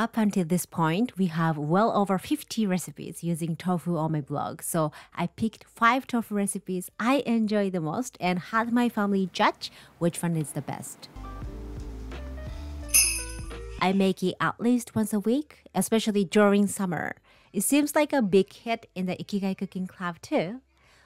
Up until this point, we have well over 50 recipes using tofu on my blog. So I picked 5 tofu recipes I enjoy the most and had my family judge which one is the best. I make it at least once a week, especially during summer. It seems like a big hit in the Ikigai Cooking Club too.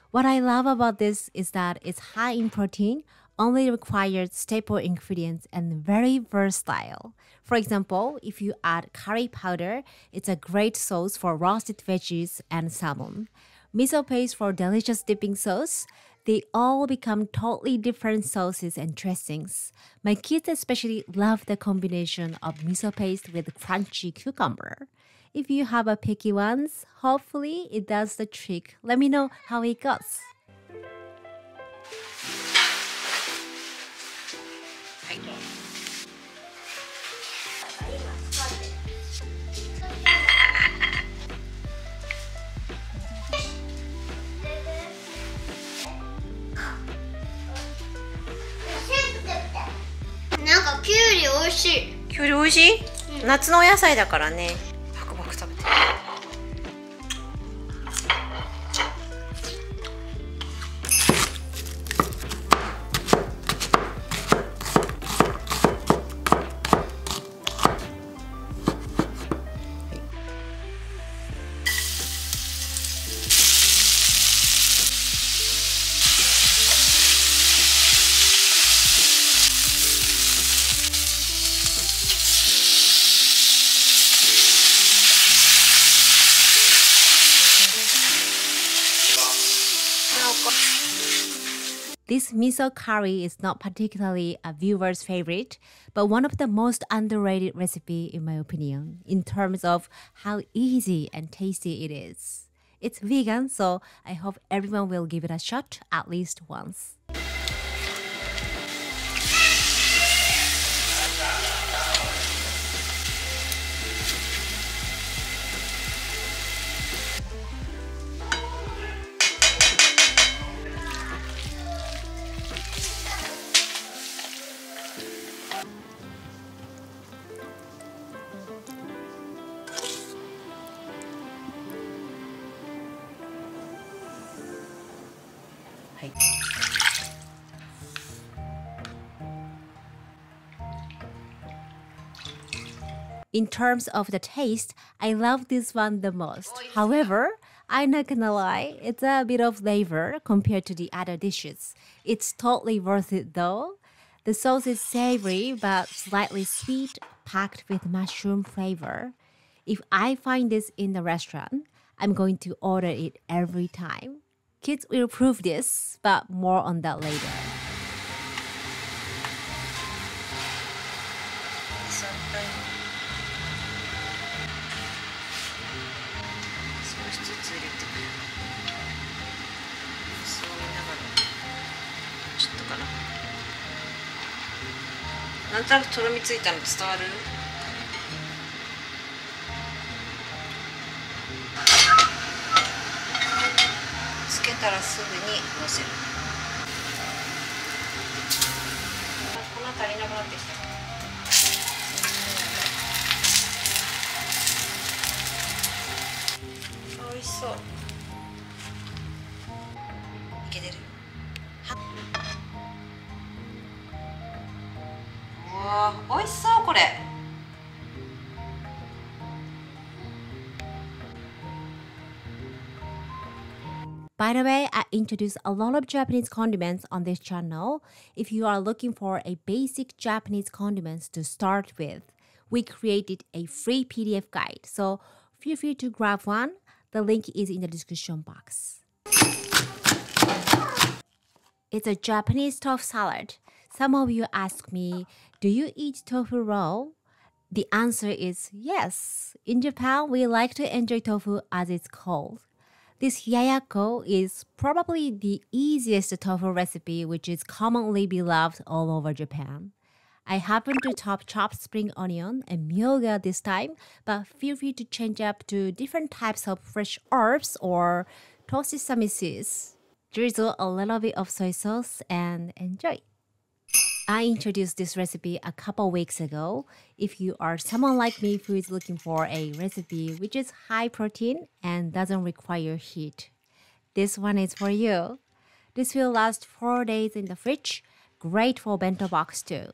What I love about this is that it's high in protein, only requires staple ingredients, and very versatile. For example, if you add curry powder, it's a great sauce for roasted veggies and salmon. Miso paste for delicious dipping sauce. They all become totally different sauces and dressings. My kids especially love the combination of miso paste with crunchy cucumber. If you have a picky ones, hopefully it does the trick. Let me know how it goes.きゅうり美味しい。きゅうり美味しい？夏のお野菜だからね。パクパク食べて。This miso curry is not particularly a viewer's favorite, but one of the most underrated recipe in my opinion, in terms of how easy and tasty it is. It's vegan, so I hope everyone will give it a shot at least once. In terms of the taste, I love this one the most. However, I'm not gonna lie, it's a bit of flavor compared to the other dishes. It's totally worth it though. The sauce is savory but slightly sweet, packed with mushroom flavor. If I find this in the restaurant, I'm going to order it every time. Kids will prove this, but more on that later. Like なんとなくとろみついたの伝わる？つけたらすぐにのせる。粉足りなくなってきた。美味しそう。いけてる？わあ、美味しそうこれ。By the way, I introduce a lot of Japanese condiments on this channel. If you are looking for a basic Japanese condiments to start with, we created a free PDF guide. So feel free to grab one. The link is in the description box. It's a Japanese tofu salad. Some of you ask me, do you eat tofu raw? The answer is yes. In Japan, we like to enjoy tofu as it's called. This HIYAYAKKO is probably the easiest tofu recipe which is commonly beloved all over Japan. I happen to chop spring onion and myoga this time, but feel free to change up to different types of fresh herbs or toasted sesame seeds. Drizzle a little bit of soy sauce and enjoy. I introduced this recipe a couple weeks ago. If you are someone like me who is looking for a recipe which is high protein and doesn't require heat, this one is for you. This will last 4 days in the fridge. Great for bento box too.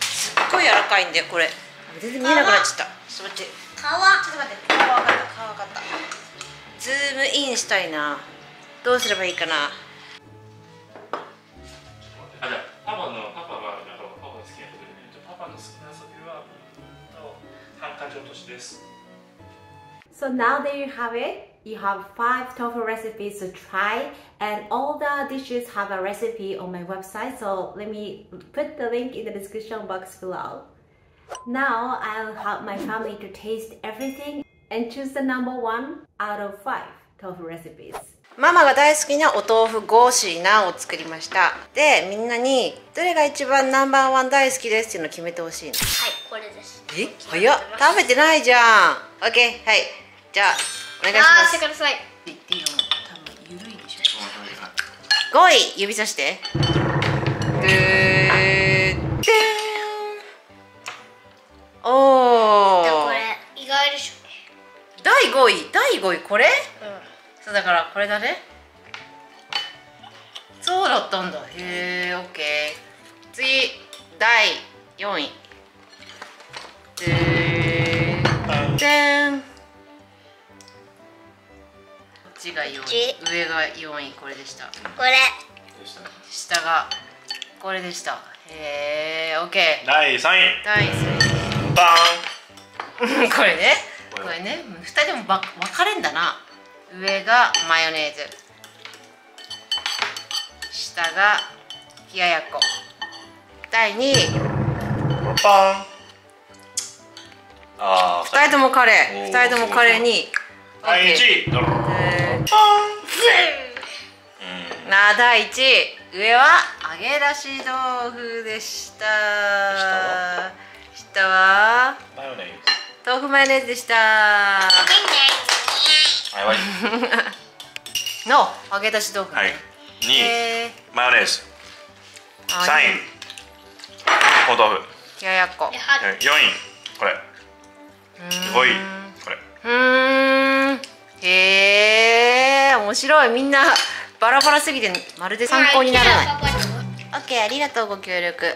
すっごい柔らかいんでこれ全然見えなくなっちゃった。ちょっと待って。ちょっと待って。皮分かった。ズームインしたいな。どうすればいいかな。あ、じゃあパパが好きなことで見るとパパの好きな遊びはハンカチ落としです。 So now there you have it. You have 5 tofu recipes to try, and all the dishes have a recipe on my website. So let me put the link in the description box below. Now I'll help my family to taste everything and choose the number 1 out of 5 tofu recipes. ママが大好きなお豆腐ゴーシーナを作りました。で、みんなにどれが一番ナンバーワン大好きですっていうのを決めてほしいの。はい、これです。え、早っ。食べてないじゃん。オッケー、はい。じゃあお願いします。してください。言っていいよ。多分ゆるいでしょ。5位指さして。おお。これ意外でしょ。第5位これ？そうだからこれだね。そうだったんだ。へえ、オッケー。次第4位。でん。こっちが4位、上が4位、これでした。これ。下がこれでした。へえ、オッケー。第3位。第3位。バーン。これね。これね、2人でも分かれんだな。上がマヨネーズ。下が冷ややっこ。第2位。バン。2人ともカレー。2人ともカレーに。第1位。第1位。上は揚げ出し豆腐でした。下はマヨネーズ。豆腐マヨネーズでした。の揚げ出し豆腐。はい。2位マヨネーズ。3位お豆腐。冷ややっこ。4位これ。5位これ。へえ、面白い。みんなバラバラすぎてまるで参考にならない。オッケー、ありがとうご協力。